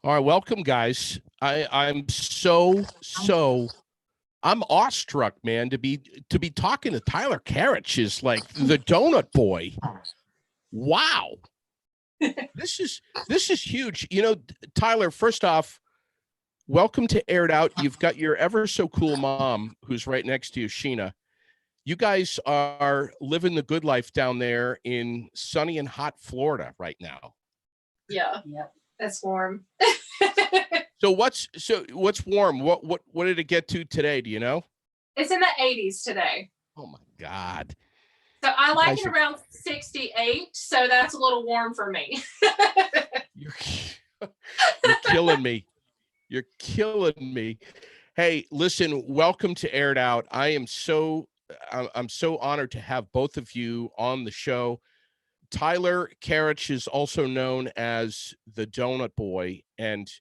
All right, welcome, guys. I'm awestruck, man, to be talking to Tyler Carach is like the donut boy. Wow. This is huge. Tyler, first off, welcome to Aired Out. You've got your ever so cool mom who's right next to you, Sheena. You guys are living the good life down there in sunny and hot Florida right now. Yeah. That's warm. So what's warm? What did it get to today? Do you know? It's in the 80s today. Oh my God. So I like it around 68. So that's a little warm for me. You're killing me. You're killing me. Hey, listen, welcome to Aired Out. I'm so honored to have both of you on the show. Tyler Carach is also known as the Donut Boy, and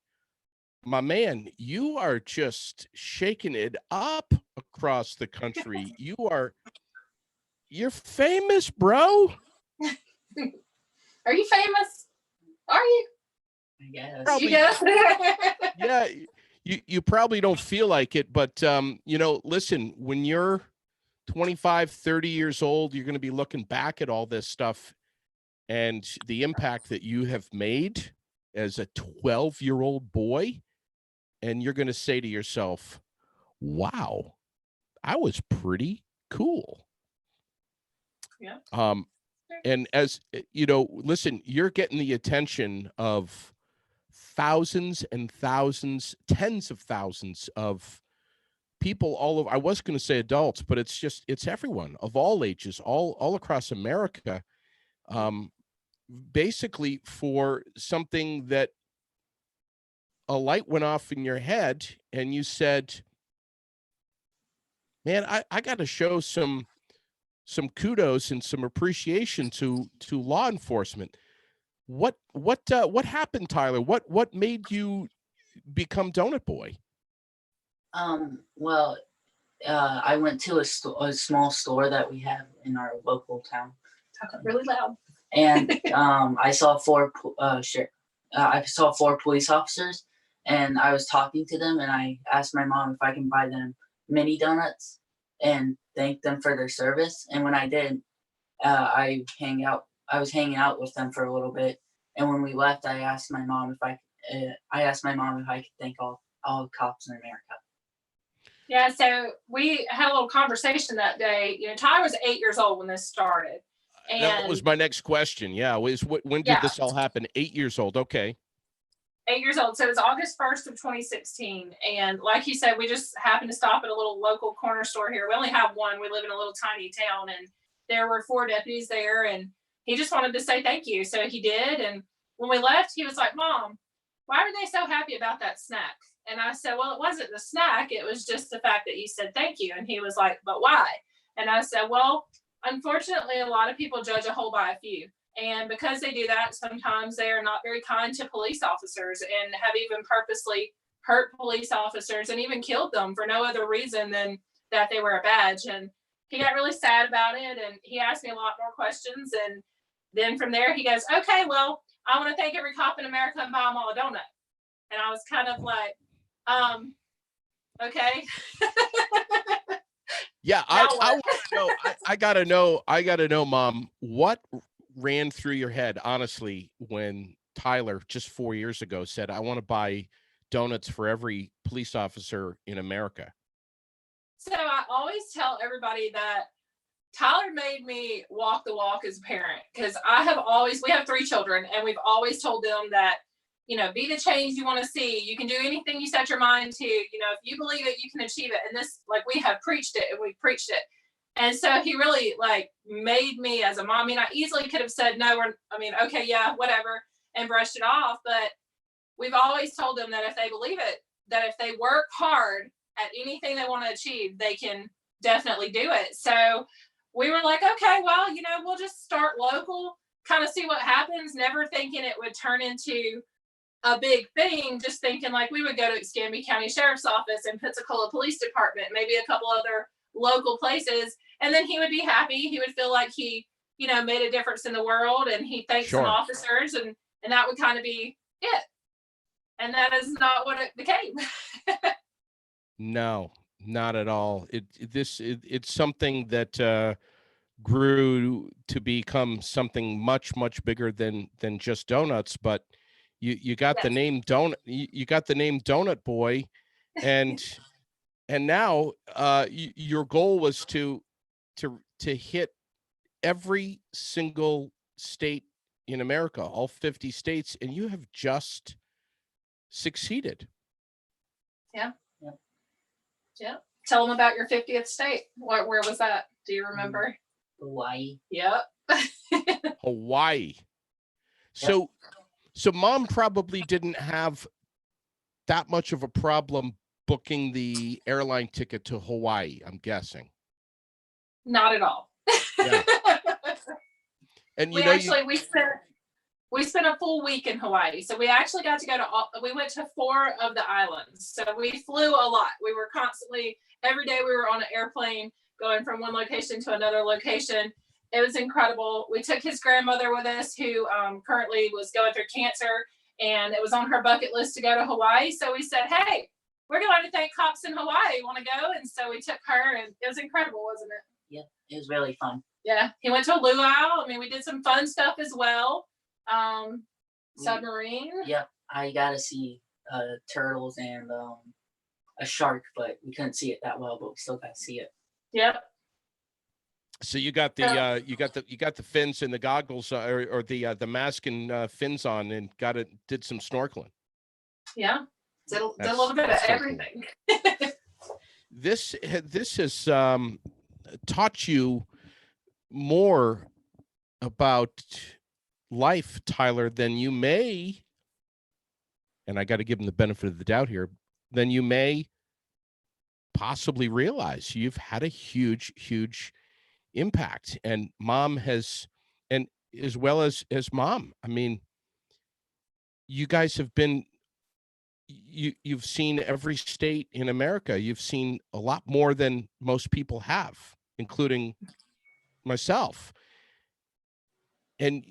my man, you are just shaking it up across the country. You're famous, bro. Are you famous? Are you? I guess. Probably. Yeah, you probably don't feel like it, but listen, when you're 25, 30 years old, you're going to be looking back at all this stuff and the impact that you have made as a 12-year-old boy. And you're going to say to yourself, wow, I was pretty cool. Yeah. And as listen, you're getting the attention of thousands and thousands, tens of thousands of people all over. I was going to say adults, but it's everyone of all ages, all across America. Basically for something that a light went off in your head and you said, man, I got to show some kudos and some appreciation to law enforcement. What happened, Tyler? What made you become Donut Boy? Well, I went to a small store that we have in our local town. Talking really loud. And I saw four police officers, and I was talking to them, and I asked my mom if I can buy them mini donuts and thank them for their service. And when I did, I was hanging out with them for a little bit. And when we left, I asked my mom if I could thank all cops in America. Yeah, so we had a little conversation that day. Ty was 8 years old when this started. And that was my next question. Yeah, when did this all happen? 8 years old. Okay. 8 years old. So it was August 1st of 2016. And like you said, we just happened to stop at a little local corner store here. We only have one. We live in a little tiny town, and there were 4 deputies there, and he just wanted to say thank you. So he did. And when we left, he was like, Mom, why were they so happy about that snack? And I said, well, it wasn't the snack. It was just the fact that you said thank you. And he was like, but why? And I said, well, unfortunately, a lot of people judge a whole by a few. And because they do that, sometimes they are not very kind to police officers and have even purposely hurt police officers and even killed them for no other reason than that they wear a badge. And he got really sad about it. And he asked me a lot more questions. And then from there, he goes, okay, well, I want to thank every cop in America and buy them all a donut. And I was kind of like, okay. Yeah, I want to know. I gotta know, Mom, what ran through your head, honestly, when Tyler just 4 years ago said, I want to buy donuts for every police officer in America? So I always tell everybody that Tyler made me walk the walk as a parent, because we have 3 children, and we've always told them that, be the change you want to see. You can do anything you set your mind to. If you believe it, you can achieve it. And this, we have preached it, and we've preached it. And so he really made me as a mom. I mean, I easily could have said no, okay, yeah, whatever, and brushed it off. But we've always told them that if they believe it, that if they work hard at anything they want to achieve, they can definitely do it. So we were like, okay, well, we'll just start local, kind of see what happens, never thinking it would turn into a big thing, just thinking we would go to Escambia County Sheriff's Office and Pensacola Police Department, maybe a couple other local places, and then he would be happy. He would feel like he, made a difference in the world, and he thanked some officers, and that would kind of be it. And that is not what it became. No, not at all. It's something that grew to become something much bigger than just donuts. But you got the Yes. name donut. You got the name Donut Boy, and now your goal was to hit every single state in America, all 50 states, and you have just succeeded. Yeah. Yep. Yeah. Tell them about your 50th state. Where was that? Do you remember? Hawaii. Yep. Hawaii. So mom probably didn't have that much of a problem booking the airline ticket to Hawaii, I'm guessing. Not at all. Yeah. And we spent a full week in Hawaii. So we actually got to we went to 4 of the islands. So we flew a lot. We were constantly, every day we were on an airplane going from one location to another location. It was incredible. We took his grandmother with us who currently was going through cancer, and it was on her bucket list to go to Hawaii. So we said, hey, we're going to thank cops in Hawaii. Want to go? And so we took her, and it was incredible, wasn't it? Yep, it was really fun. Yeah, he went to a luau. I mean, we did some fun stuff as well. Submarine. Yep, I got to see turtles and a shark, but we couldn't see it that well, but we still got to see it. Yep. So you got the you got the fins and the goggles or the mask and fins on, and did some snorkeling. Yeah, did a little bit of everything. Cool. This has taught you more about life, Tyler, than you may, and I got to give him the benefit of the doubt here, than you may possibly realize. You've had a huge impact, and mom has, and as well as mom. I mean, you guys have been, you've seen every state in America. You've seen a lot more than most people have, including myself. And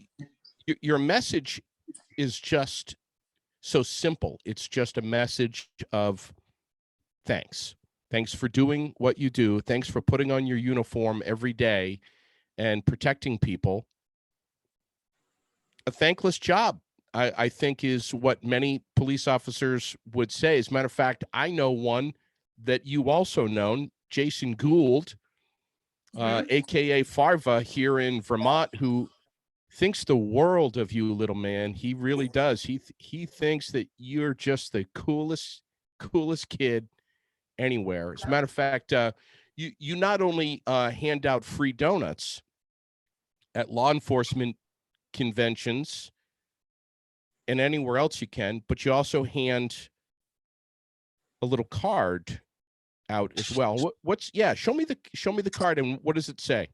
your message is just so simple. It's just a message of thanks. Thanks for doing what you do. Thanks for putting on your uniform every day and protecting people. A thankless job, I think, is what many police officers would say. As a matter of fact, I know one that you also know, Jason Gould, aka Farva, here in Vermont, who thinks the world of you, little man. He really does. He thinks that you're just the coolest kid anywhere. As a matter of fact, you not only hand out free donuts at law enforcement conventions and anywhere else you can, but you also hand a little card out as well. Show me the card, and what does it say?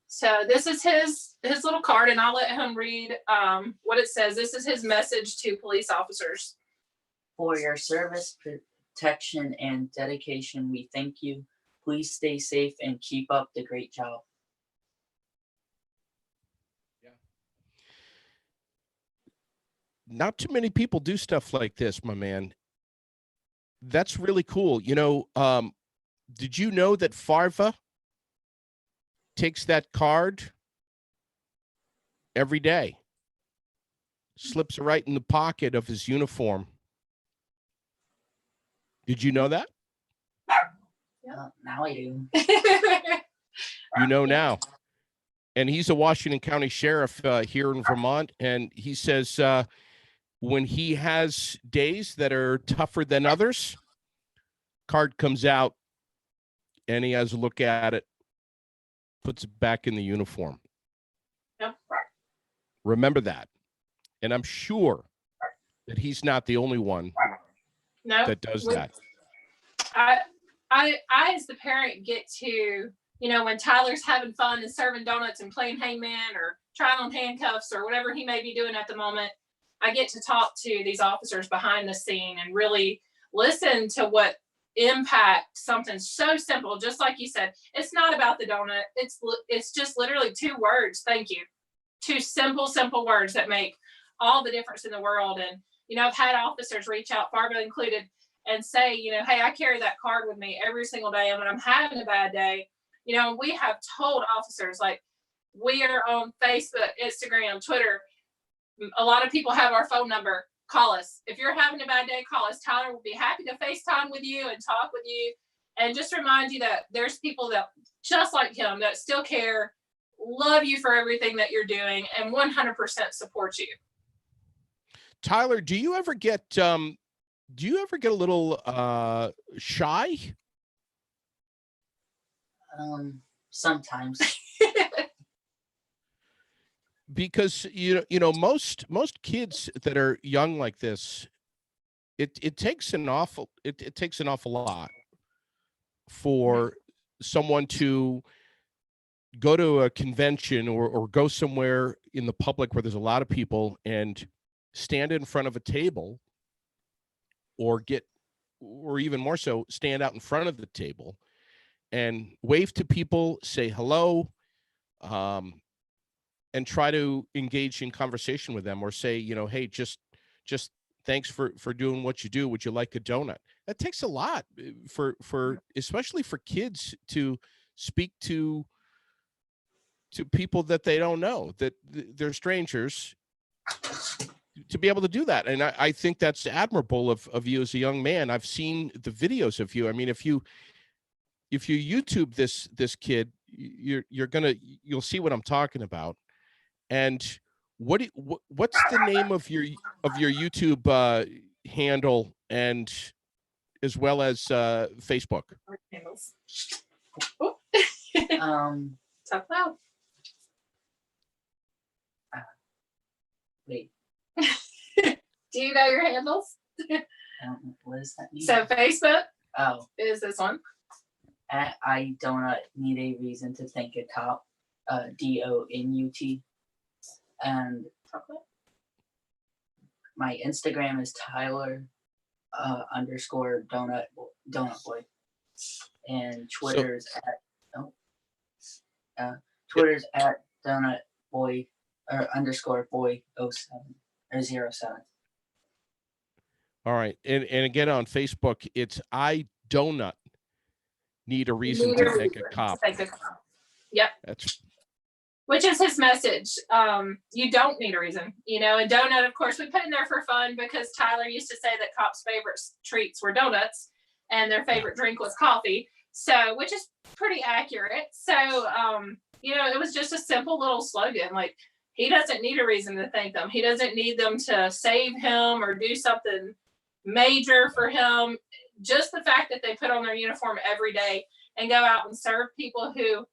So this is his little card, and I'll let him read what it says. This is his message to police officers. For your service, protection, and dedication, we thank you. Please stay safe and keep up the great job. Yeah. Not too many people do stuff like this, my man. That's really cool. You know, did you know that Farva takes that card every day, slips it right in the pocket of his uniform? Did you know that? Now I do. You know now. And he's a Washington County sheriff here in Vermont, and he says when he has days that are tougher than others, card comes out, and he has a look at it, puts it back in the uniform. Yep. Remember that. And I'm sure that he's not the only one that does that. I as the parent get to, you know, when Tyler's having fun and serving donuts and playing hangman or trying on handcuffs or whatever he may be doing at the moment, I get to talk to these officers behind the scene and really listen to what impact something so simple, just like you said. It's not about the donut. It's just literally 2 words. Thank you. 2 simple words that make all the difference in the world. And I've had officers reach out, Fargo included, and say, hey, I carry that card with me every single day. And when I'm having a bad day, we have told officers, like, we are on Facebook, Instagram, Twitter. A lot of people have our phone number. Call us. If you're having a bad day, call us. Tyler will be happy to FaceTime with you and talk with you, and just remind you that there's people that just like him that still care, love you for everything that you're doing, and 100% support you. Tyler, do you ever get a little shy? Sometimes. Because most kids that are young like this, it takes an awful lot for someone to go to a convention or go somewhere in the public where there's a lot of people and stand in front of a table, or even more so, stand out in front of the table and wave to people, say hello, and try to engage in conversation with them, or say, hey, just thanks for doing what you do. Would you like a donut? That takes a lot for especially for kids to speak to people that they don't know, that they're strangers, to be able to do that. And I think that's admirable of you as a young man. I've seen the videos of you. I mean, if you YouTube this kid, you'll see what I'm talking about. And what's the name of your YouTube handle, and as well as Facebook? Handles. Talk loud. Wait. Do you know your handles? What does that mean? So Facebook is this one. I do not need a reason to thank a cop. DONUT. And my Instagram is Tyler _ donut boy, and Twitter's at donut boy _ boy 07. All right, and again on Facebook, it's I donut need a reason to thank a cop. Yep. Which is his message. You don't need a reason, and donut, of course, we put in there for fun, because Tyler used to say that cops' favorite treats were donuts and their favorite drink was coffee. So, which is pretty accurate. So, it was just a simple little slogan. Like, he doesn't need a reason to thank them. He doesn't need them to save him or do something major for him. Just the fact that they put on their uniform every day and go out and serve people who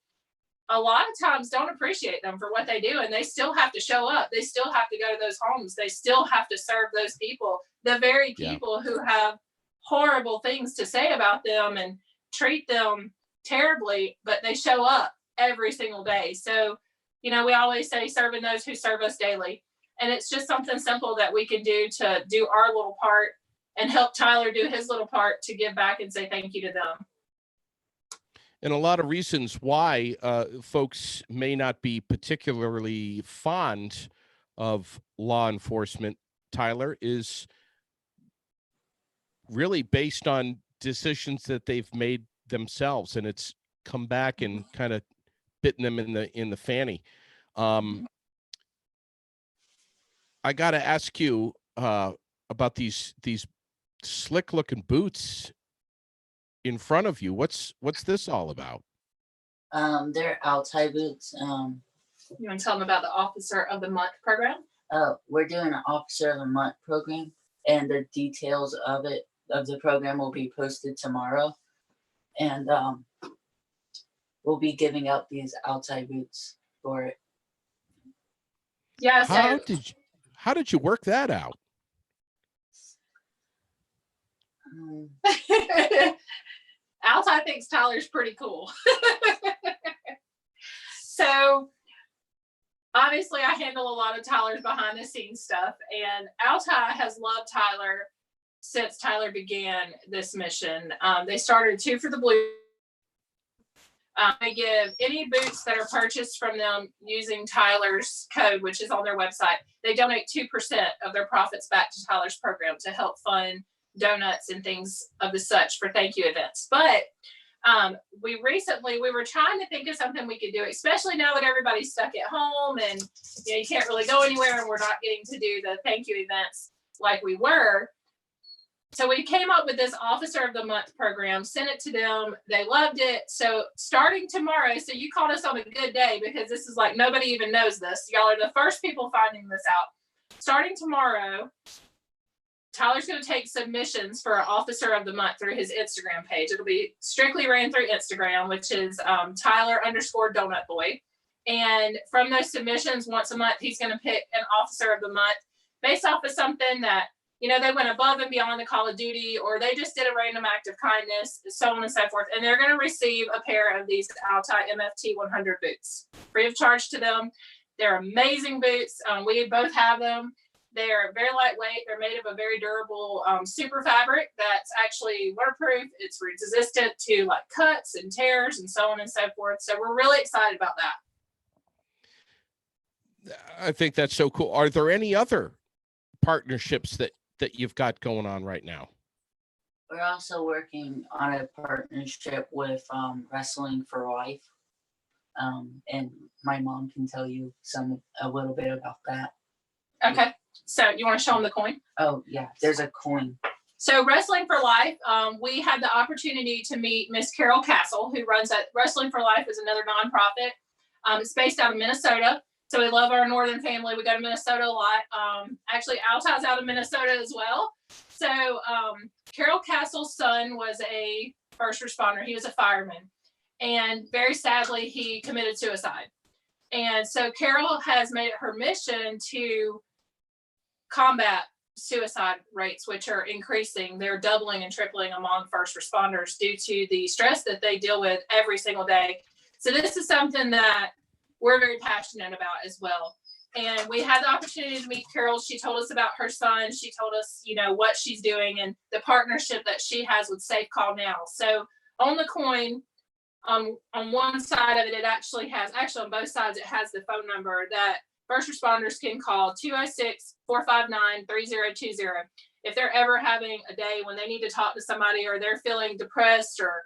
a lot of times don't appreciate them for what they do, and they still have to show up. They still have to go to those homes. They still have to serve those people, the very people who have horrible things to say about them and treat them terribly, but they show up every single day. So, we always say serving those who serve us daily. And it's just something simple that we can do to do our little part and help Tyler do his little part to give back and say thank you to them. And a lot of reasons why folks may not be particularly fond of law enforcement, Tyler, is really based on decisions that they've made themselves, and it's come back and kind of bitten them in the fanny. I got to ask you about these slick looking boots in front of you. What's this all about? They're Altai boots. You want to tell them about the Officer of the Month program? We're doing an Officer of the Month program, and the details of the program will be posted tomorrow. And we'll be giving out these Altai boots for it. Yeah. How did you work that out? Altai thinks Tyler's pretty cool. So obviously I handle a lot of Tyler's behind the scenes stuff, and Altai has loved Tyler since Tyler began this mission. They started 2 for the Blue. They give any boots that are purchased from them using Tyler's code, which is on their website. They donate 2% of their profits back to Tyler's program to help fund donuts and things of the such for thank you events. But we were trying to think of something we could do, especially now that everybody's stuck at home and you can't really go anywhere and we're not getting to do the thank you events like we were. So we came up with this Officer of the Month program, sent it to them. They loved it. So starting tomorrow, so you called us on a good day because this is like nobody even knows this. Y'all are the first people finding this out. Starting tomorrow, Tyler's going to take submissions for Officer of the Month through his Instagram page. It'll be strictly ran through Instagram, which is Tyler_Donut Boy. And from those submissions, once a month, he's going to pick an Officer of the Month based off of something that, they went above and beyond the call of duty, or they just did a random act of kindness, so on and so forth. And they're going to receive a pair of these Altai MFT 100 boots free of charge to them. They're amazing boots. We both have them. They're very lightweight. They're made of a very durable super fabric that's actually waterproof. It's resistant to like cuts and tears and so on and so forth. So we're really excited about that. I think that's so cool. Are there any other partnerships that you've got going on right now? We're also working on a partnership with Wrestling for Life. And my mom can tell you a little bit about that. Okay. So you want to show them the coin? Oh, yeah. There's a coin. So Wrestling for Life, we had the opportunity to meet Miss Carol Castle, who runs that. Wrestling for Life is another nonprofit. It's based out of Minnesota. So we love our northern family. We go to Minnesota a lot. Actually, Altai's out of Minnesota as well. So Carol Castle's son was a first responder. He was a fireman. And very sadly, he committed suicide. And so Carol has made it her mission to combat suicide rates, which are increasing. They're doubling and tripling among first responders due to the stress that they deal with every single day. So this is something that we're very passionate about as well. And we had the opportunity to meet Carol. She told us about her son. She told us, what she's doing and the partnership that she has with Safe Call Now. So on the coin, on one side of it, it actually on both sides, it has the phone number that first responders can call 206-459-3020. If they're ever having a day when they need to talk to somebody or they're feeling depressed or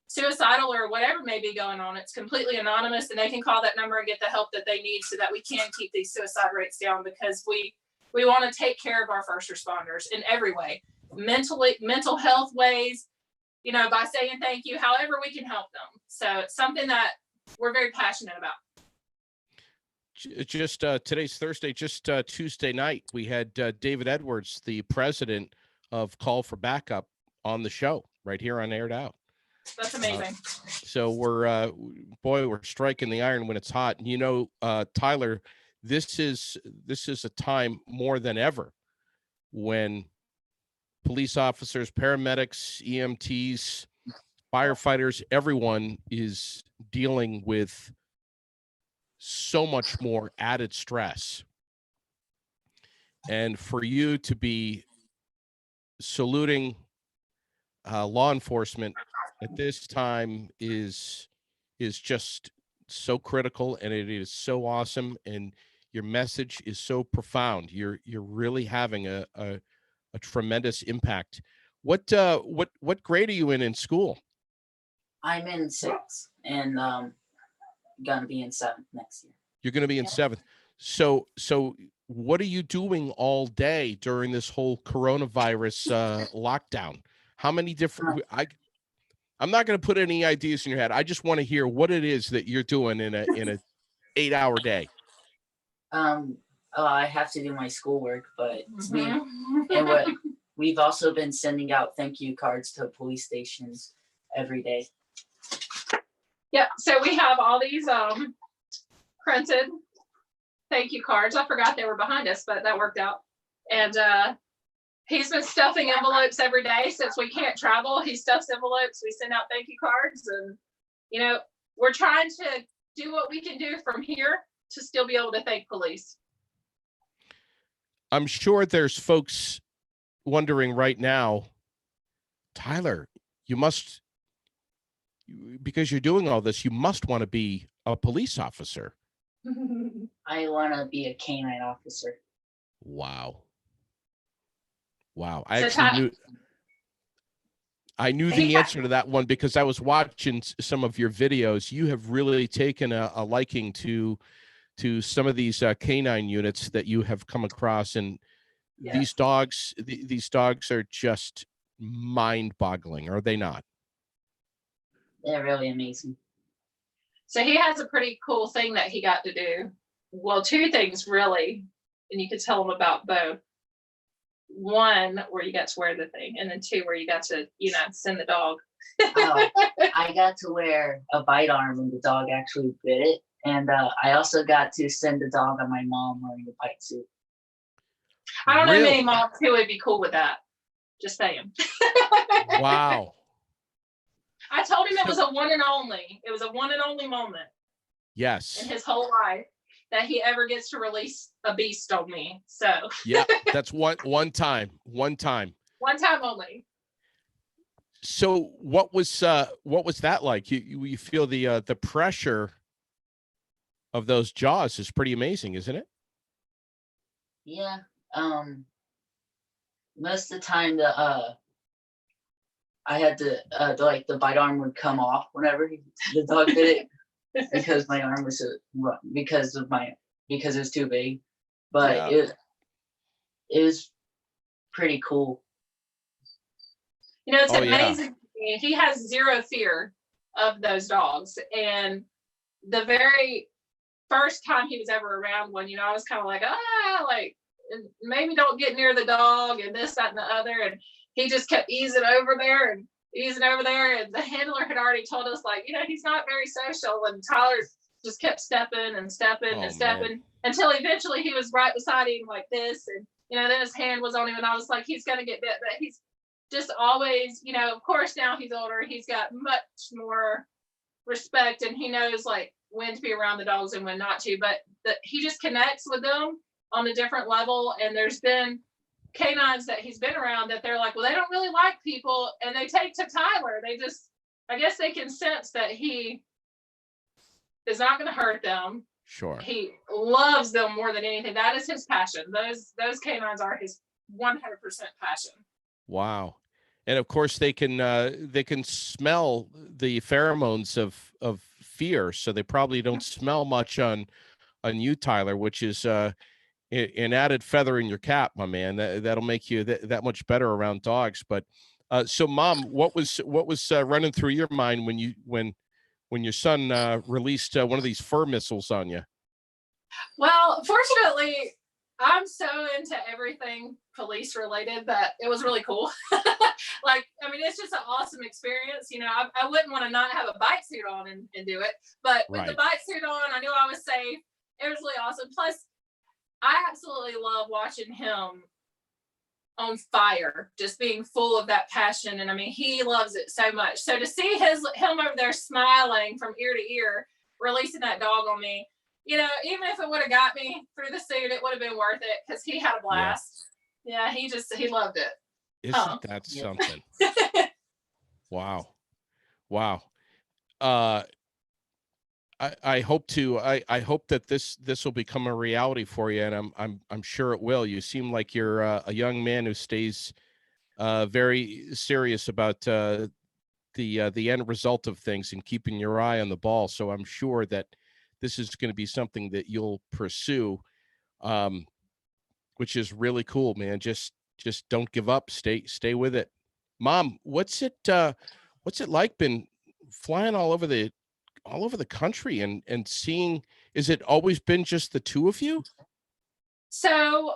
suicidal or whatever may be going on, it's completely anonymous and they can call that number and get the help that they need so that we can keep these suicide rates down, because we want to take care of our first responders in every way, mental health ways, by saying thank you, however we can help them. So it's something that we're very passionate about. Just today's Thursday, just Tuesday night, we had David Edwards, the president of Call for Backup, on the show right here on Aired Out. That's amazing. So we're striking the iron when it's hot. And Tyler, this is a time more than ever when police officers, paramedics, EMTs, firefighters, everyone is dealing with so much more added stress. And for you to be saluting law enforcement at this time is just so critical, and it is so awesome, and your message is so profound. You're really having a tremendous impact. What grade are you in school? I'm in 6th and gonna be in 7th next year. You're going to be in 7th. So what are you doing all day during this whole coronavirus lockdown? How many different? I'm not going to put any ideas in your head. I just want to hear what it is that you're doing in a 8-hour day. I have to do my schoolwork, but and what we've also been sending out thank you cards to police stations every day. Yeah, so we have all these printed thank you cards. I forgot they were behind us, but that worked out. And he's been stuffing envelopes every day since we can't travel. He stuffs envelopes. We send out thank you cards, and we're trying to do what we can do from here to still be able to thank police. I'm sure there's folks wondering right now, Tyler, you must because you're doing all this, you must want to be a police officer. I want to be a canine officer. Wow. Wow. So Ty, I knew he the got, answer to that one because I was watching some of your videos. You have really taken a liking to some of these canine units that you have come across, and yes. these dogs are just mind-boggling, are they not? They're really amazing. So he has a pretty cool thing that he got to do. Well, two things really, and you could tell him about both. One, where you got to wear the thing, and then two, where you got to, send the dog. Oh, I got to wear a bite arm when the dog actually bit it. And I also got to send the dog on my mom wearing a bite suit. I don't know Really? many moms who would be cool with that. Just saying. Wow. I told him it was a one and only. It was a one and only moment Yes. in his whole life that he ever gets to release a beast on me. So Yeah, that's one time. One time only. So what was that like? You feel the pressure of those jaws is pretty amazing, isn't it? Yeah. Most of the time I had to the bite arm would come off whenever the dog bit it because my arm was because it was too big. But Yeah. it was pretty cool. It's Oh, yeah. amazing. He has zero fear of those dogs. And the very first time he was ever around one, I was kind of like, maybe don't get near the dog and this, that, and the other. And he just kept easing over there. And the handler had already told us, he's not very social. And Tyler just kept stepping and stepping and stepping, man. until eventually he was right beside him like this. And, then his hand was on him. And I was like, he's going to get bit. But he's just always, of course, now he's older. He's got much more respect, and he knows when to be around the dogs and when not to. But he just connects with them on a different level. And there's been canines that he's been around that they're like, well, they don't really like people, and they take to Tyler. They just, I guess they can sense that he is not going to hurt them. Sure. He loves them more than anything. That is his passion. Those canines are his 100% passion. Wow. And of course they can smell the pheromones of fear, so they probably don't smell much on you, Tyler, which is an added feather in your cap, my man. That'll make you that much better around dogs. But so, Mom, what was running through your mind when your son released one of these fur missiles on you? Well, fortunately, I'm so into everything police related that it was really cool. It's just an awesome experience. I wouldn't want to not have a bite suit on and do it, but with the bite suit on, I knew I was safe. It was really awesome. Plus, I absolutely love watching him on fire, just being full of that passion. And he loves it so much. So to see him over there smiling from ear to ear, releasing that dog on me, even if it would have got me through the suit, it would have been worth it because he had a blast. Yeah, he loved it. Isn't that something? Wow. I hope that this will become a reality for you, and I'm sure it will. You seem like you're a young man who stays very serious about the end result of things and keeping your eye on the ball. So I'm sure that this is going to be something that you'll pursue, which is really cool, man. Just don't give up. Stay with it. Mom, what's it like been flying all over the country and seeing, is it always been just the two of you? So,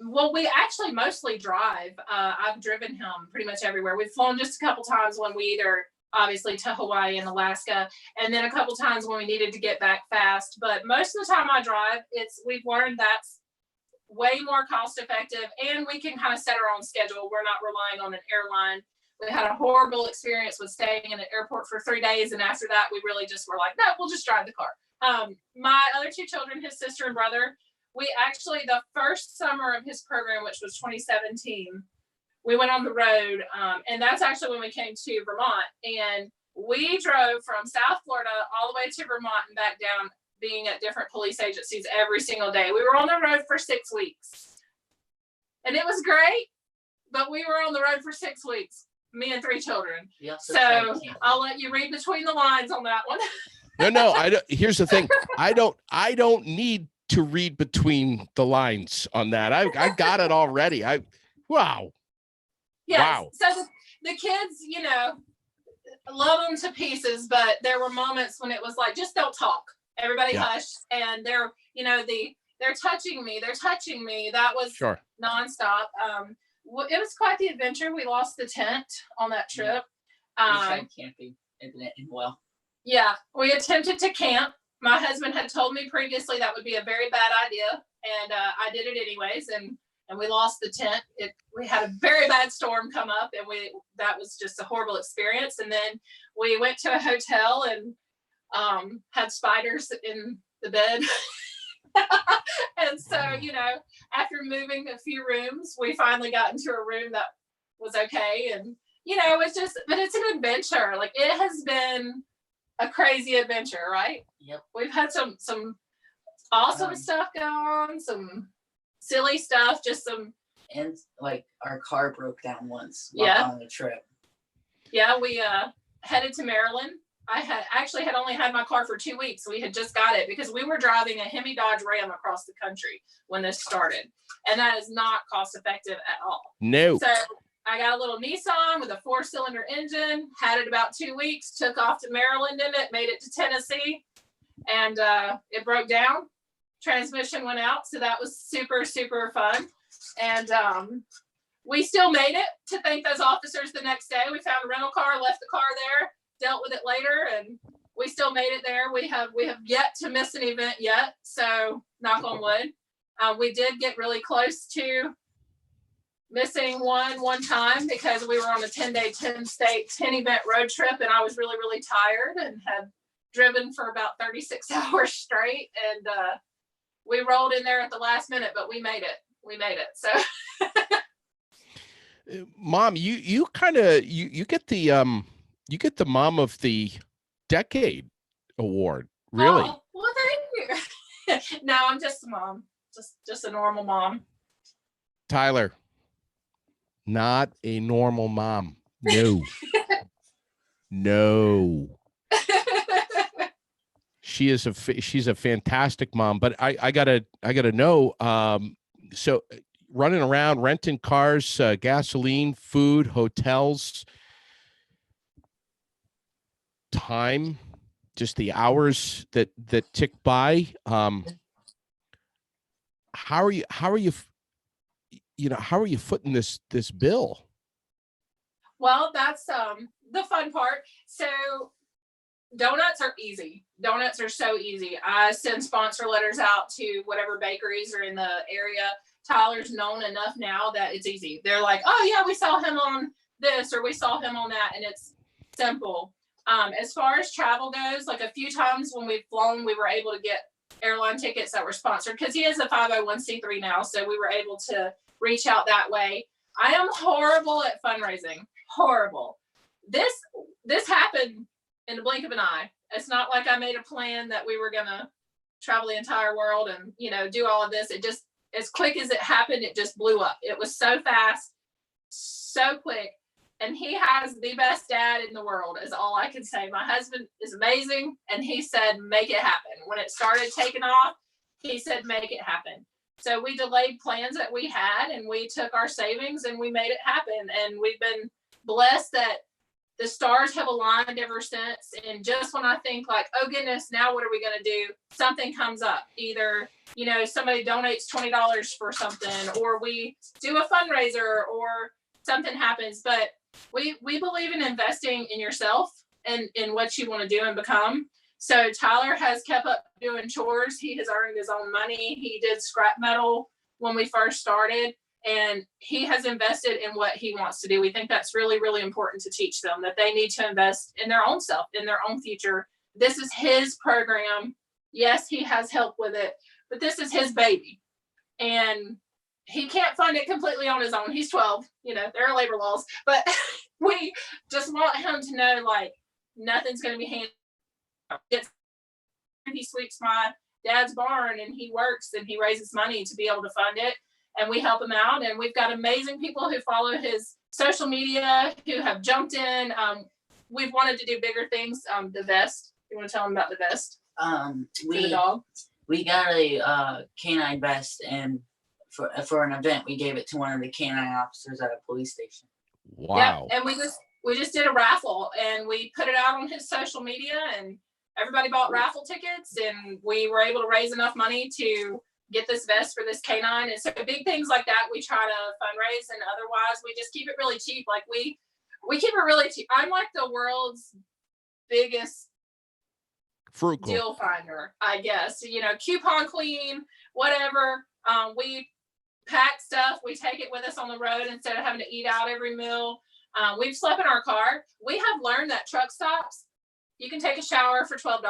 well, we actually mostly drive. I've driven him pretty much everywhere. We've flown just a couple times when we either obviously to Hawaii and Alaska, and then a couple times when we needed to get back fast. But most of the time I drive, we've learned that's way more cost effective, and we can kind of set our own schedule. We're not relying on an airline. We had a horrible experience with staying in an airport for 3 days, and after that, we really just were like, no, we'll just drive the car. My other two children, his sister and brother, we actually, the first summer of his program, which was 2017, we went on the road, and that's actually when we came to Vermont, and we drove from South Florida all the way to Vermont and back down, being at different police agencies every single day. We were on the road for 6 weeks. And it was great, but we were on the road for 6 weeks, me and 3 children. So I'll let you read between the lines on that one. No, I don't. Here's the thing. I don't need to read between the lines on that. I got it already. Wow. Yes. Wow. So the kids, you know, love them to pieces, but there were moments when it was like, just don't talk. Everybody hush. And they're, you know, they're touching me. That was sure nonstop. It was quite the adventure. We lost the tent on that trip. We tried camping. It didn't end well. Yeah, we attempted to camp. My husband had told me previously that would be a very bad idea, and I did it anyways. And we lost the tent. We had a very bad storm come up, and that was just a horrible experience. And then we went to a hotel and had spiders in the bed. And so, you know, after moving a few rooms, we finally got into a room that was okay. And, you know, but it's an adventure. Like, it has been a crazy adventure, right? Yep. We've had some awesome stuff go on, some silly stuff, and like our car broke down once on the trip. Yeah, we headed to Maryland. I had only had my car for 2 weeks. We had just got it because we were driving a Hemi Dodge Ram across the country when this started. And that is not cost effective at all. No. So I got a little Nissan with a 4-cylinder engine, had it about 2 weeks, took off to Maryland in it, made it to Tennessee, and it broke down. Transmission went out. So that was super, super fun. And we still made it to thank those officers the next day. We found a rental car, left the car there, dealt with it later, and we still made it there. We have yet to miss an event yet, so knock on wood. We did get really close to missing one time because we were on a 10-day, 10-state, 10-event road trip, and I was really, really tired and had driven for about 36 hours straight, and we rolled in there at the last minute, but we made it. So Mom, you get the Mom of the Decade award, really? Oh, well, thank you. No, I'm just a mom, just a normal mom. Tyler, not a normal mom. No. No. She's a fantastic mom, but I gotta know. So running around, renting cars, gasoline, food, hotels, time, just the hours that tick by. How are you footing this bill? Well, that's the fun part. So donuts are easy. Donuts are so easy. I send sponsor letters out to whatever bakeries are in the area. Tyler's known enough now that it's easy. They're like, oh yeah, we saw him on this or we saw him on that, and it's simple. As far as travel goes, like a few times when we've flown, we were able to get airline tickets that were sponsored because he is a 501c3 now, so we were able to reach out that way. I am horrible at fundraising. Horrible. This happened in the blink of an eye. It's not like I made a plan that we were gonna travel the entire world and, you know, do all of this. It just, as quick as it happened, it just blew up. It was so fast, so quick. And he has the best dad in the world, is all I can say. My husband is amazing, and he said, make it happen. When it started taking off, he said, make it happen. So we delayed plans that we had, and we took our savings and we made it happen. And we've been blessed that the stars have aligned ever since. And just when I think like, oh goodness, now what are we going to do? Something comes up. Either, you know, somebody donates $20 for something, or we do a fundraiser, or something happens. But we believe in investing in yourself and in what you want to do and become. So Tyler has kept up doing chores. He has earned his own money. He did scrap metal when we first started, and he has invested in what he wants to do. We think that's really, really important to teach them, that they need to invest in their own self, in their own future. This is his program. Yes, he has help with it, but this is his baby. And he can't fund it completely on his own. He's 12, you know, there are labor laws, but we just want him to know, like, nothing's going to be handed. He sweeps my dad's barn and he works and he raises money to be able to fund it. And we help him out. And we've got amazing people who follow his social media who have jumped in. We've wanted to do bigger things. The vest. You want to tell them about the vest? We got a canine vest, and for an event, we gave it to one of the canine officers at a police station. Wow. Yep. And we just did a raffle and we put it out on his social media and everybody bought raffle tickets and we were able to raise enough money to get this vest for this canine. And so big things like that, we try to fundraise, and otherwise we just keep it really cheap. Like we keep it really cheap. I'm like the world's biggest Frugal deal finder, I guess. You know, coupon queen, whatever. We pack stuff. We take it with us on the road instead of having to eat out every meal. We've slept in our car. We have learned that truck stops, you can take a shower for $12.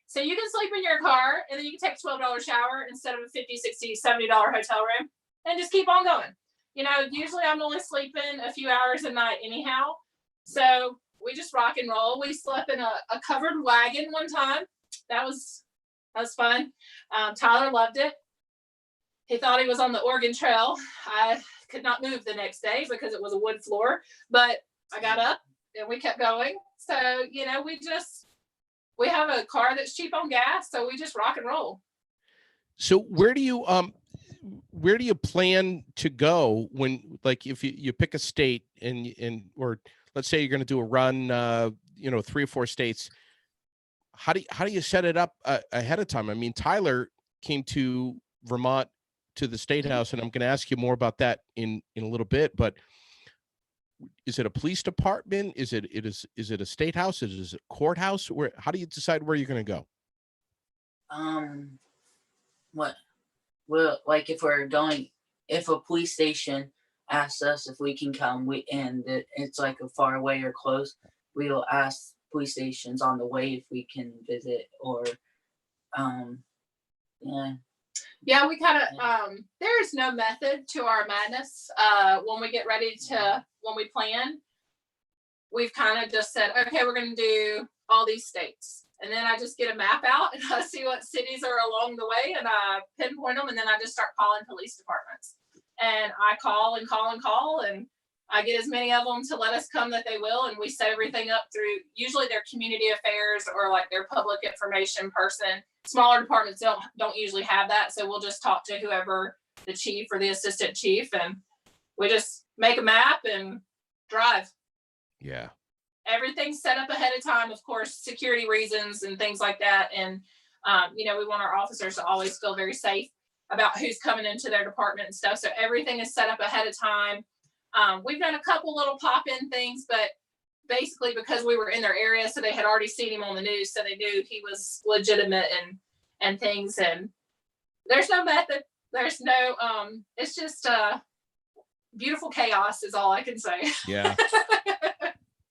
So you can sleep in your car and then you can take a $12 shower instead of a $50, $60, $70 hotel room and just keep on going. You know, usually I'm only sleeping a few hours a night anyhow. So we just rock and roll. We slept in a covered wagon one time. That was fun. Tyler loved it. He thought he was on the Oregon Trail. I could not move the next day because it was a wood floor, but I got up and we kept going. So, you know, we have a car that's cheap on gas, so we just rock and roll. So where do you plan to go when, like, if you pick a state and or let's say you're going to do a run, 3 or 4 states, how do you set it up ahead of time? I mean, Tyler came to Vermont to the State House, and I'm going to ask you more about that in a little bit, but is it a police department? Is it a state house? Is it a courthouse? How do you decide where you're going to go? Well, like if a police station asks us if we can come, it's like a far away or close, we'll ask police stations on the way if we can visit, or yeah, we kind of there's no method to our madness. When we get ready when we plan, we've kind of just said, okay, we're going to do all these states, and then I just get a map out and I see what cities are along the way and I pinpoint them, and then I just start calling police departments, and I call and call and call, and I get as many of them to let us come that they will, and we set everything up through usually their community affairs or like their public information person. Smaller departments don't usually have that, so we'll just talk to whoever, the chief or the assistant chief, and we just make a map and drive. Yeah. Everything's set up ahead of time, of course, security reasons and things like that. And, we want our officers to always feel very safe about who's coming into their department and stuff. So everything is set up ahead of time. We've done a couple little pop-in things, but basically because we were in their area, so they had already seen him on the news, so they knew he was legitimate and things. And there's no method. There's no, it's just beautiful chaos is all I can say. Yeah.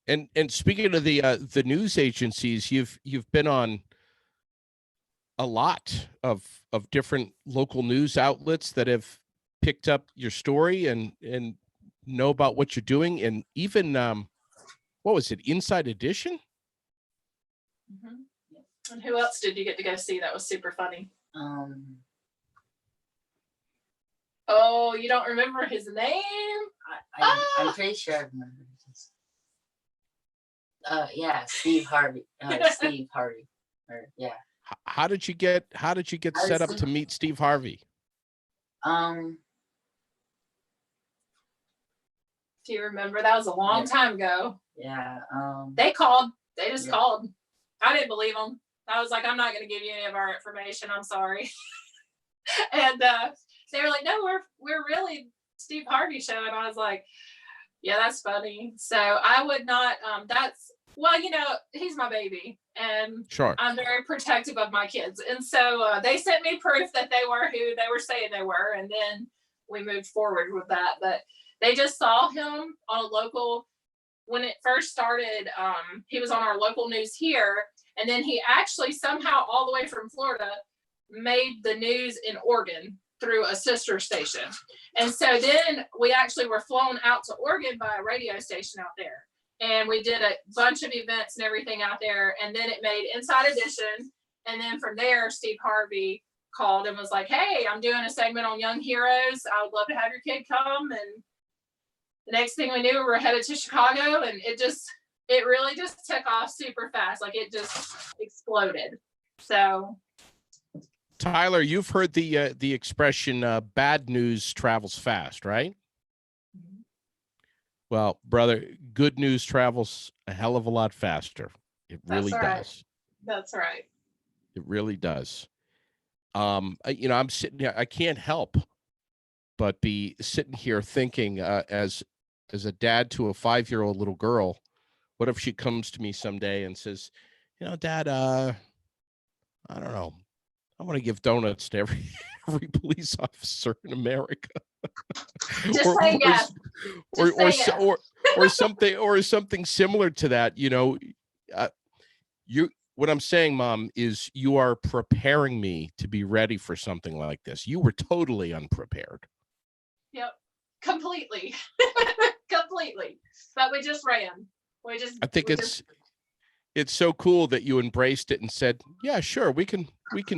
And speaking of the news agencies, you've been on a lot of different local news outlets that have picked up your story and know about what you're doing, and even what was it, Inside Edition? Mm-hmm. And who else did you get to go see that was super funny? Oh, you don't remember his name? I'm pretty sure I remember this. Yeah, Steve Harvey. Steve Harvey. Yeah. How did you get set up to meet Steve Harvey? Do you remember? That was a long time ago. Yeah. They called. They just called. I didn't believe them. I was like, I'm not going to give you any of our information. I'm sorry. And they were like, no, we're really Steve Harvey show. And I was like, yeah, that's funny. So I would not. He's my baby, and sure, I'm very protective of my kids. And so they sent me proof that they were who they were saying they were, and then we moved forward with that. But they just saw him on a local, when it first started, he was on our local news here. And then he actually somehow all the way from Florida made the news in Oregon through a sister station. And so then we actually were flown out to Oregon by a radio station out there. and we did a bunch of events and everything out there. And then it made Inside Edition. And then from there, Steve Harvey called and was like, hey, I'm doing a segment on young heroes. I would love to have your kid come. And the next thing we knew, we were headed to Chicago, and it really just took off super fast. Like, it just exploded. So, Tyler, you've heard the expression bad news travels fast, right? mm-hmm. Well, brother, good news travels a hell of a lot faster. It really does. That's right. It really does. I'm sitting here, I can't help but be sitting here thinking, as a dad to a 5-year-old little girl, what if she comes to me someday and says, Dad, I don't know, I want to give donuts to every police officer in America. Just say yes. Or something similar to that. What I'm saying, Mom, is you are preparing me to be ready for something like this. You were totally unprepared. Yep, completely. Completely. But we just ran. I think it's so cool that you embraced it and said, yeah, sure, we can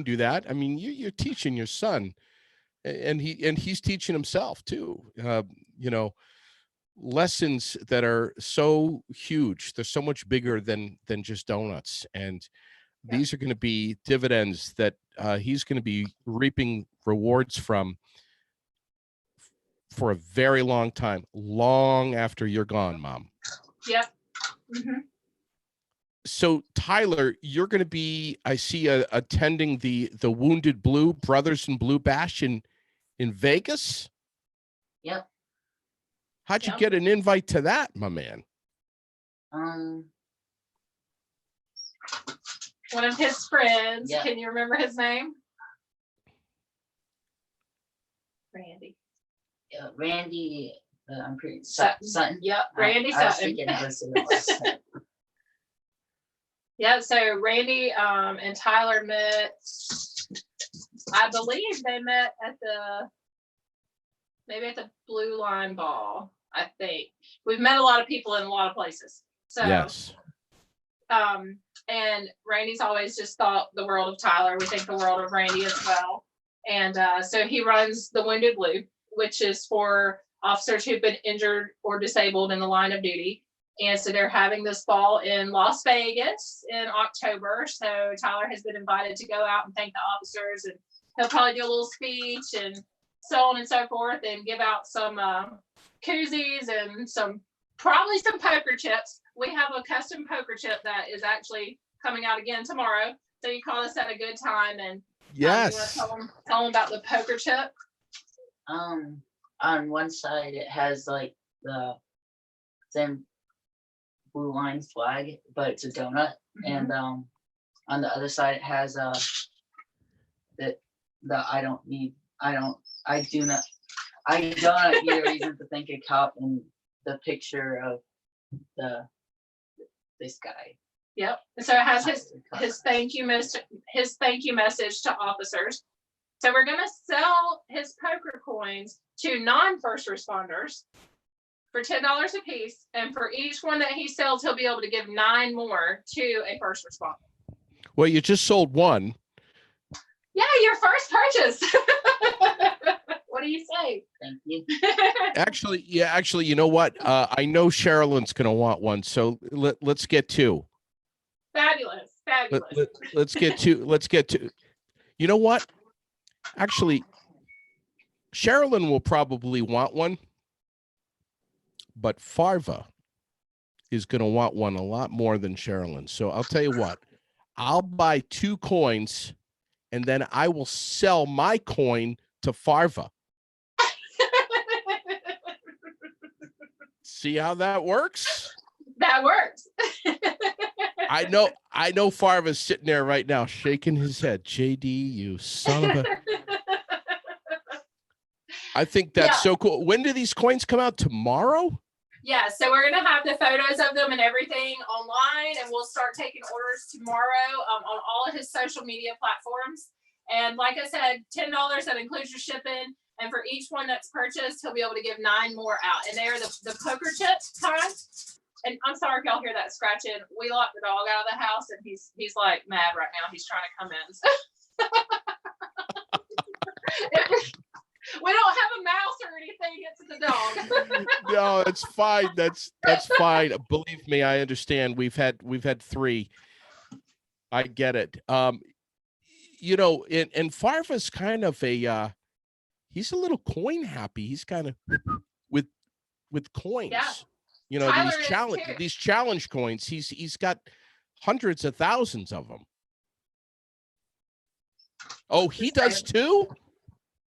do that. I mean, you're teaching your son, and he's teaching himself too. Lessons that are so huge. They're so much bigger than just donuts. And these are going to be dividends that he's going to be reaping rewards from for a very long time, long after you're gone, Mom. Yep. Mm-hmm. So, Tyler, you're going to be, I see, attending the Wounded Blue Brothers in Blue Bash in Vegas. Yep. How'd you get an invite to that, my man? One of his friends. Yep. Can you remember his name? Randy. Randy. I'm pretty Sutton. Yep. Randy Sutton. Yeah. So Randy and Tyler met. I believe they met at maybe at the Blue Line Ball. I think we've met a lot of people in a lot of places. So yes. And Randy's always just thought the world of Tyler. We think the world of Randy as well. And so he runs the Wounded Blue, which is for officers who've been injured or disabled in the line of duty. And so they're having this ball in Las Vegas in October. So Tyler has been invited to go out and thank the officers, and he'll probably do a little speech and so on and so forth, and give out some koozies and probably some poker chips. We have a custom poker chip that is actually coming out again tomorrow. So you call us at a good time, and yes, you want to tell them about the poker chip. On one side it has like the same Blue Line flag, but it's a donut, mm-hmm. And on the other side it has the I don't need a reason to thank a cop, and the picture of this guy. Yep. So it has his thank you message to officers. So we're gonna sell his poker coins to non-first responders for $10 a piece, and for each one that he sells, he'll be able to give 9 more to a first responder. Well, you just sold one. Yeah, your first purchase. What do you say? Thank you. Actually, you know what? I know Sherilyn's going to want one, so let's get 2. Fabulous. Let's get 2. Let's get 2. You know what? Actually, Sherilyn will probably want one, but Farva is going to want one a lot more than Sherilyn. So I'll tell you what, I'll buy 2 coins, and then I will sell my coin to Farva. See how that works? That works. I know Farva's sitting there right now shaking his head. JD, you son of a... I think that's so cool. When do these coins come out? Tomorrow? Yeah, so we're going to have the photos of them and everything online, and we'll start taking orders tomorrow on all of his social media platforms. And like I said, $10, that includes your shipping. And for each one that's purchased, he'll be able to give 9 more out. And they're the poker chip kind. And I'm sorry if y'all hear that scratching. We locked the dog out of the house, and he's like mad right now. He's trying to come in. We don't have a mouse or anything. It's the dog. No, it's fine. That's fine. Believe me, I understand. We've had 3. I get it. You know, and Farva's kind of a he's a little coin happy. He's kind of with coins. Yeah. You know, Tyler is too. these challenge coins. He's got hundreds of thousands of them. Oh, he does too?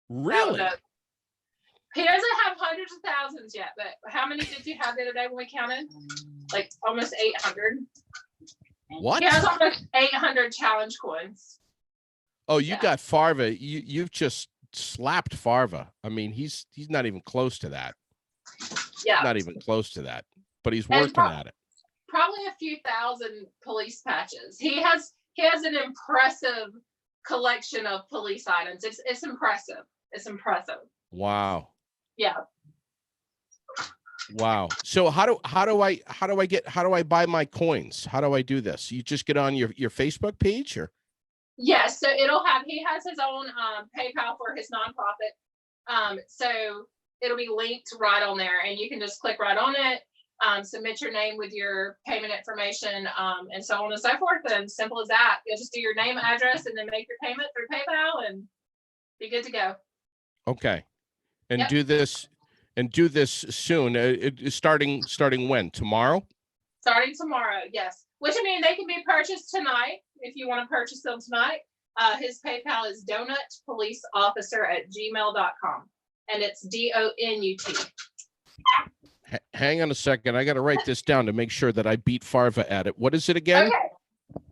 Really? He doesn't have hundreds of thousands yet, but how many did you have the other day when we counted? Like almost 800. What? He has almost 800 challenge coins. Oh, you got Farva. You've just slapped Farva. I mean, he's not even close to that. Yeah. Not even close to that. But he's working at it. Probably a few thousand police patches. He has an impressive collection of police items. It's impressive. It's impressive. Wow. Yeah. Wow. So how do I buy my coins? How do I do this? You just get on your Facebook page or? Yes. So he has his own PayPal for his nonprofit. So it'll be linked right on there, and you can just click right on it, submit your name with your payment information, and so on and so forth. And simple as that. You'll just do your name, address, and then make your payment through PayPal and be good to go. Okay. And do this soon. Starting when? Tomorrow? Starting tomorrow, yes. Which I mean, they can be purchased tonight if you want to purchase them tonight. His PayPal is donutpoliceofficer@gmail.com, and it's DONUT. Hang on a second. I got to write this down to make sure that I beat Farva at it. What is it again? Okay.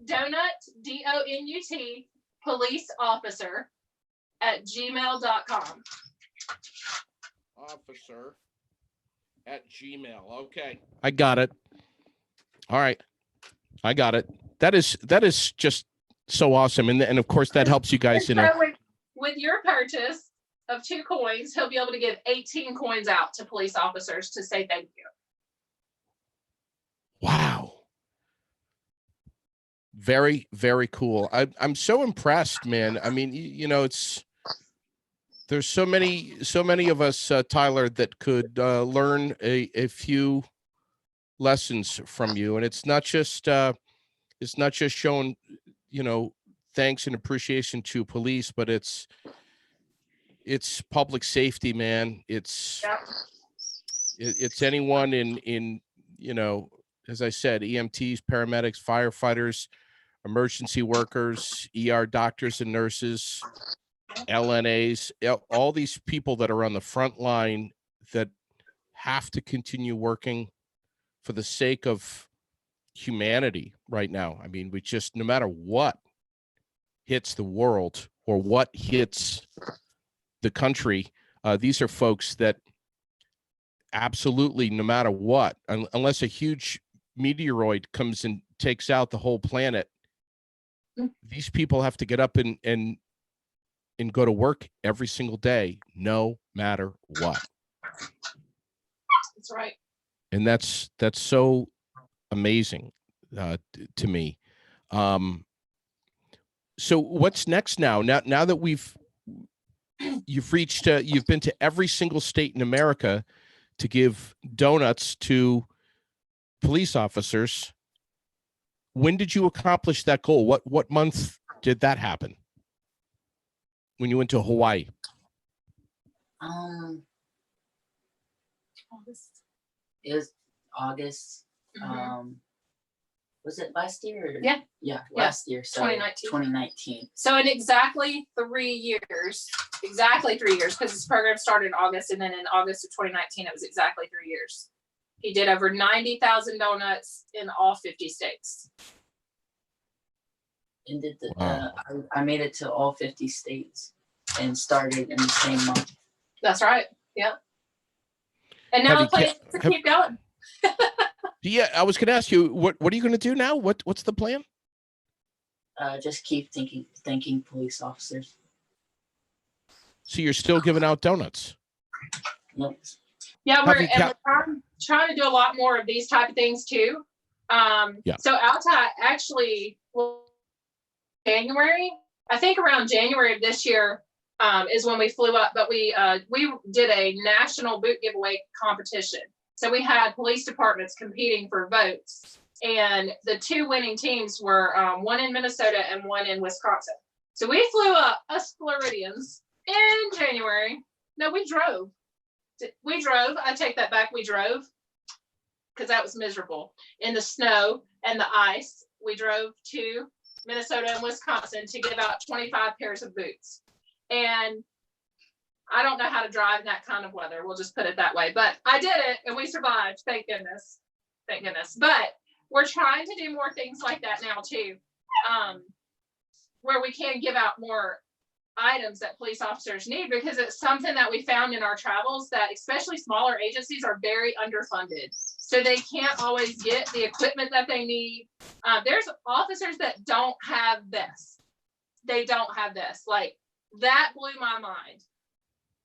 Donut, DONUT, policeofficer@gmail.com. Officer@gmail. Okay. I got it. All right. I got it. That is just so awesome. And of course that helps you guys with your purchase of 2 coins, he'll be able to give 18 coins out to police officers to say thank you. Wow. Very, very cool. I'm so impressed, man. I mean, you know, there's so many of us, Tyler, that could learn a few lessons from you, and it's not just showing, you know, thanks and appreciation to police, but it's public safety, man. It's anyone in you know, as I said, EMTs, paramedics, firefighters, emergency workers, ER doctors and nurses, LNAs, all these people that are on the front line that have to continue working for the sake of humanity right now. I mean, we just, no matter what hits the world or what hits the country, these are folks that absolutely, no matter what, unless a huge meteoroid comes and takes out the whole planet, these people have to get up and go to work every single day, no matter what. That's right. And that's so amazing to me. So what's next now? Now that you've reached, you've been to every single state in America to give donuts to police officers. When did you accomplish that goal? What month did that happen? When you went to Hawaii? August. It was August. Was it last year? Or? Yeah, last year. So 2019. So in exactly 3 years, because this program started in August, and then in August of 2019, it was exactly 3 years. He did over 90,000 donuts in all 50 states. And I made it to all 50 states and started in the same month. That's right. Yeah. And now the plan is to keep going. Yeah, I was going to ask you, what are you going to do now? What's the plan? Just keep thanking police officers. So you're still giving out donuts? Yep. Yeah, Have we're you and we're trying to do a lot more of these type of things too. Yeah. So Altai actually, well, January, I think around January of this year, is when we flew up. But we did a national boot giveaway competition. So we had police departments competing for votes, and the two winning teams were one in Minnesota and one in Wisconsin. So we flew up, us Floridians, in January. No, we drove. I take that back. We drove because that was miserable in the snow and the ice. We drove to Minnesota and Wisconsin to give out 25 pairs of boots. And I don't know how to drive in that kind of weather. We'll just put it that way. But I did it and we survived. Thank goodness. Thank goodness. But we're trying to do more things like that now too, where we can give out more items that police officers need, because it's something that we found in our travels that especially smaller agencies are very underfunded. So they can't always get the equipment that they need. There's officers that don't have this. They don't have this. Like, that blew my mind.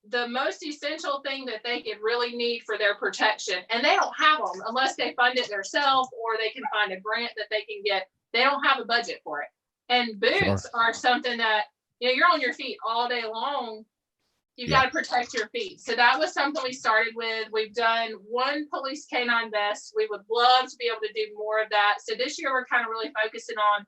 The most essential thing that they could really need for their protection, and they don't have them unless they fund it themselves or they can find a grant that they can get. They don't have a budget for it. And boots are something that, you know, you're on your feet all day long. You've got to protect your feet. So that was something we started with. We've done one police canine vest. We would love to be able to do more of that. So this year we're kind of really focusing on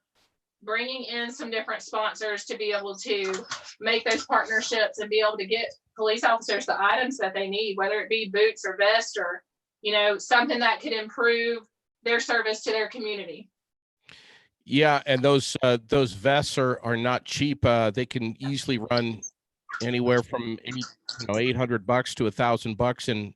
bringing in some different sponsors to be able to make those partnerships and be able to get police officers the items that they need, whether it be boots or vests or, you know, something that could improve their service to their community. Yeah, and those vests are not cheap. They can easily run anywhere from $800 to $1,000, and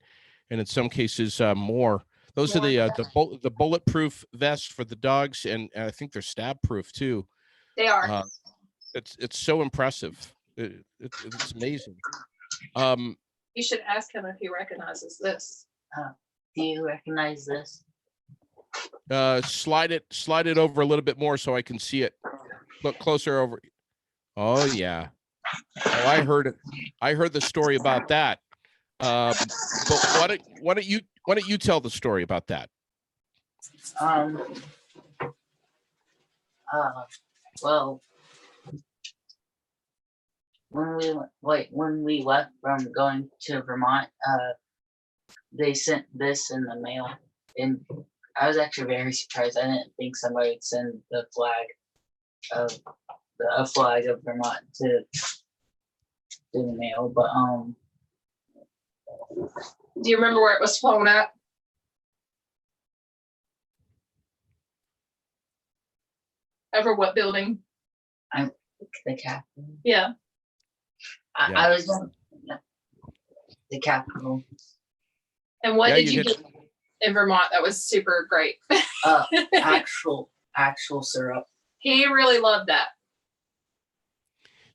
in some cases more. Those are the bulletproof vests for the dogs, and I think they're stab proof too. They are. It's so impressive. It's amazing. You should ask him if he recognizes this. Do you recognize this? Slide it over a little bit more so I can see it. Look closer over. Oh yeah. Oh, I heard it. I heard the story about that. But why don't you tell the story about that? Well, when we left from going to Vermont, they sent this in the mail, and I was actually very surprised. I didn't think somebody would send a flag of Vermont to the mail, but do you remember where it was flown at? Over what building? The Capitol. Yeah. I was the Capitol. And what did you get in Vermont that was super great? Actual syrup. He really loved that.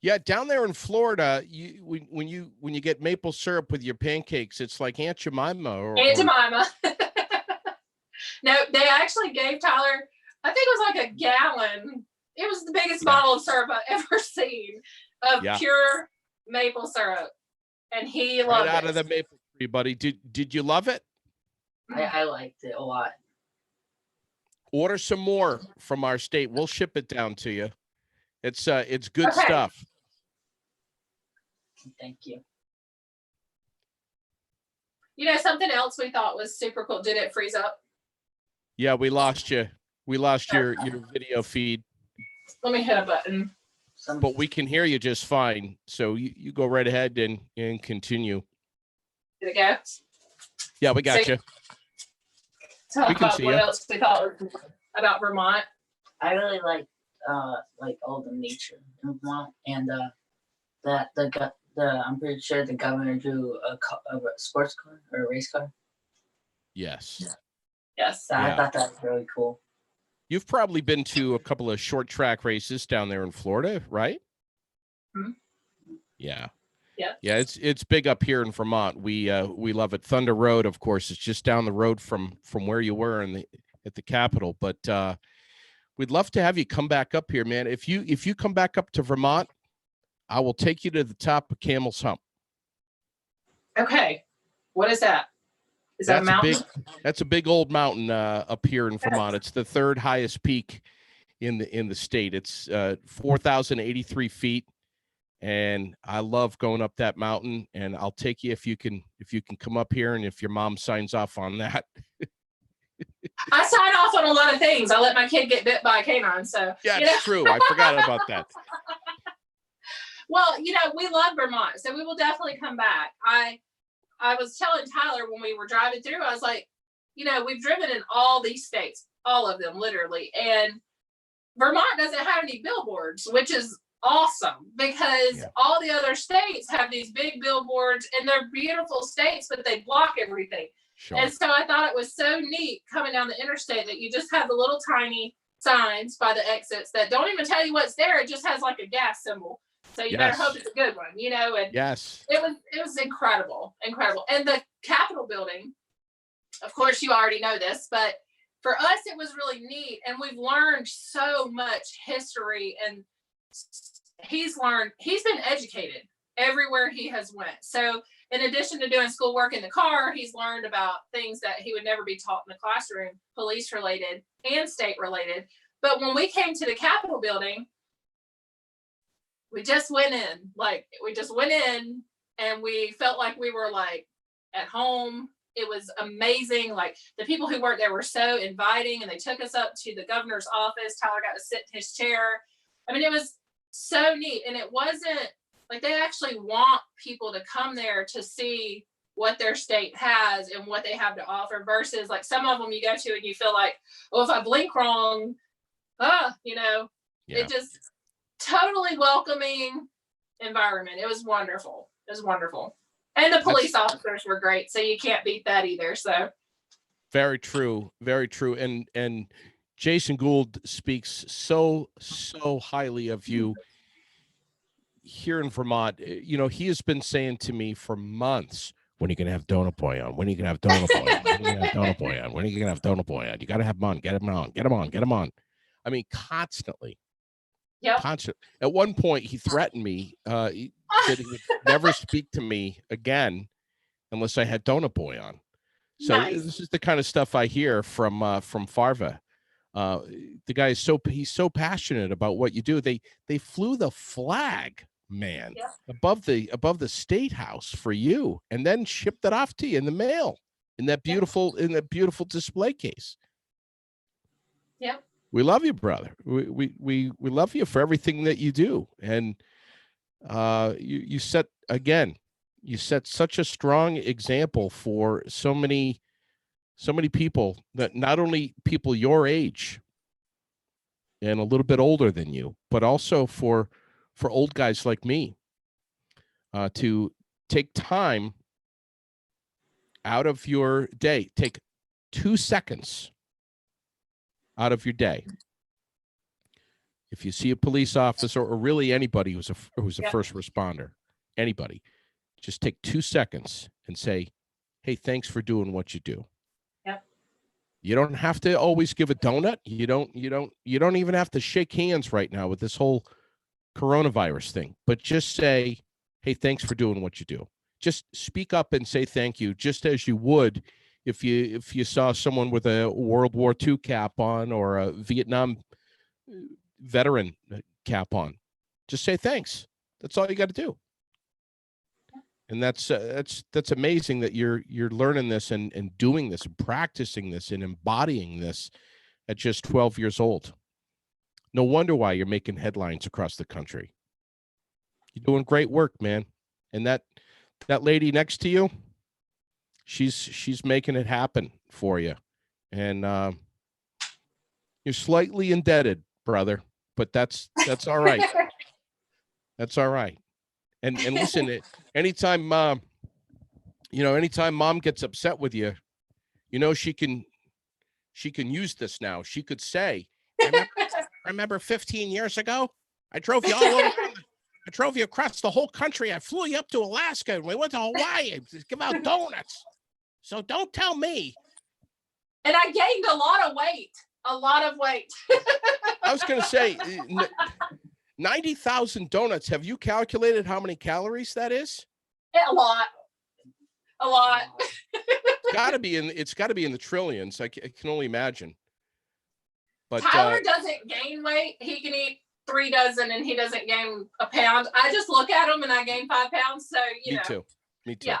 Yeah, down there in Florida, when you get maple syrup with your pancakes, it's like Aunt Jemima. Aunt Jemima. No, they actually gave Tyler, I think it was like a gallon. It was the biggest bottle of syrup I've ever seen of pure maple syrup, and he loved it. Right out of the maple tree, buddy. Did you love it? I liked it a lot. Order some more from our state. We'll ship it down to you. It's good stuff. Thank you. You know, something else we thought was super cool. Did it freeze up? Yeah, we lost you. We lost your video feed. Let me hit a button. But we can hear you just fine. So you go right ahead and continue. Did it go? Yeah, we got you. Talk about what else we thought about Vermont. I really like all the nature in Vermont, and that I'm pretty sure the governor drew a sports car or a race car. Yes. Yes. I thought that was really cool. You've probably been to a couple of short track races down there in Florida, right? Mm-hmm. Yeah. Yeah. Yeah, it's big up here in Vermont. We love it. Thunder Road, of course, it's just down the road from where you were at the Capitol. But we'd love to have you come back up here, man. If you come back up to Vermont, I will take you to the top of Camel's Hump. Okay. What is that? Is that a mountain? That's a big old mountain up here in Vermont. It's the third highest peak in the state. It's 4,083 feet. And I love going up that mountain, and I'll take you if you can come up here, and if your mom signs off on that. I sign off on a lot of things. I let my kid get bit by a canine, so yeah, it's true. I forgot about that. Well, we love Vermont, so we will definitely come back. I was telling Tyler when we were driving through, I was like, we've driven in all these states, all of them, literally, and Vermont doesn't have any billboards, which is awesome because all the other states have these big billboards, and they're beautiful states, but they block everything. Sure. And so I thought it was so neat coming down the interstate that you just have the little tiny signs by the exits that don't even tell you what's there. It just has like a gas symbol. So you better hope it's a good one, and yes, it was incredible. And the Capitol building, of course, you already know this, but for us, it was really neat. And we've learned so much history, and he's been educated everywhere he has went. So in addition to doing schoolwork in the car, he's learned about things that he would never be taught in the classroom, police related and state related. But when we came to the Capitol building, we just went in and we felt like we were like at home. It was amazing. Like the people who worked there were so inviting, and they took us up to the governor's office. Tyler got to sit in his chair. I mean, it was so neat. And it wasn't like they actually want people to come there to see what their state has and what they have to offer versus like some of them you go to and you feel like, oh, if I blink wrong, it just totally welcoming environment. It was wonderful. And the police officers were great. So you can't beat that either. So very true. Very true. And Jason Gould speaks so highly of you here in Vermont. He has been saying to me for months, when are you going to have Donut Boy on? When are you going to have Donut Boy on? When are you going to have Donut Boy on? When are you going to have Donut Boy on? You got to have him on. Get him on. I mean, constantly. Yep. Constantly. At one point, he threatened me that he would never speak to me again unless I had Donut Boy on. So nice. This is the kind of stuff I hear from Farva. The guy is he's so passionate about what you do. They flew the flag, man, above the state house for you, and then shipped it off to you in the mail in that beautiful display case. Yep. We love you, brother. We love you for everything that you do, and you set such a strong example for so many people, that not only people your age and a little bit older than you, but also for old guys like me, to take time out of your day, take 2 seconds out of your day. If you see a police officer or really anybody who's a first responder, anybody, just take 2 seconds and say, hey, thanks for doing what you do. Yep. You don't have to always give a donut. You don't even have to shake hands right now with this whole coronavirus thing, but just say, hey, thanks for doing what you do. Just speak up and say thank you, just as you would if you saw someone with a World War II cap on or a Vietnam veteran cap on. Just say thanks. That's all you got to do. And that's amazing that you're learning this and doing this and practicing this and embodying this at just 12 years old. No wonder why you're making headlines across the country. You're doing great work, man. And that lady next to you, she's making it happen for you. And you're slightly indebted, brother, but that's all right. That's all right. And listen, anytime mom gets upset with you, she can use this now. She could say, remember 15 years ago, I drove you all over. I drove you across the whole country. I flew you up to Alaska, and we went to Hawaii to give out donuts. So don't tell me. And I gained a lot of weight. I was going to say 90,000 donuts. Have you calculated how many calories that is? A lot. A lot. It's got to be in the trillions. I can only imagine. But Tyler doesn't gain weight. He can eat 3 dozen and he doesn't gain a pound. I just look at him and I gain 5 pounds. So, me too. Me too. Yeah.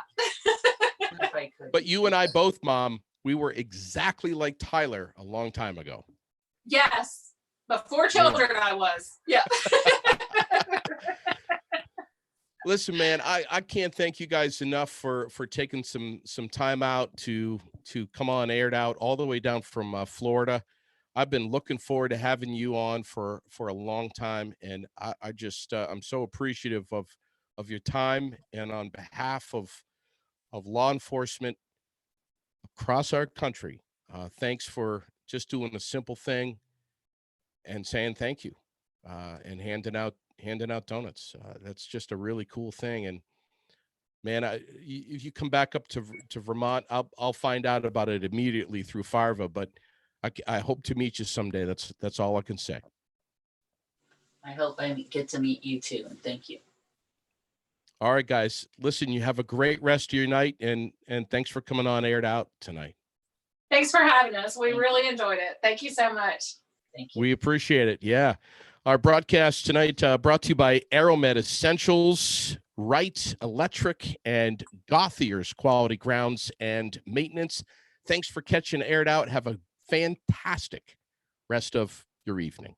But you and I both, Mom, we were exactly like Tyler a long time ago. Yes. Before children, I was. Yeah. Listen, man, I can't thank you guys enough for taking some time out to come on Aired Out all the way down from Florida. I've been looking forward to having you on for a long time, and I just I'm so appreciative of your time, and on behalf of law enforcement across our country, thanks for just doing a simple thing and saying thank you, and handing out donuts. That's just a really cool thing. And man, if you come back up to Vermont, I'll find out about it immediately through Farva. But I hope to meet you someday. That's all I can say. I hope I get to meet you too, and thank you. All right, guys. Listen, you have a great rest of your night, and thanks for coming on Aired Out tonight. Thanks for having us. We really enjoyed it. Thank you so much. Thank you. We appreciate it. Yeah. Our broadcast tonight brought to you by Aeromed Essentials, Wright Electric, and Gothier's Quality Grounds and Maintenance. Thanks for catching Aired Out. Have a fantastic rest of your evening.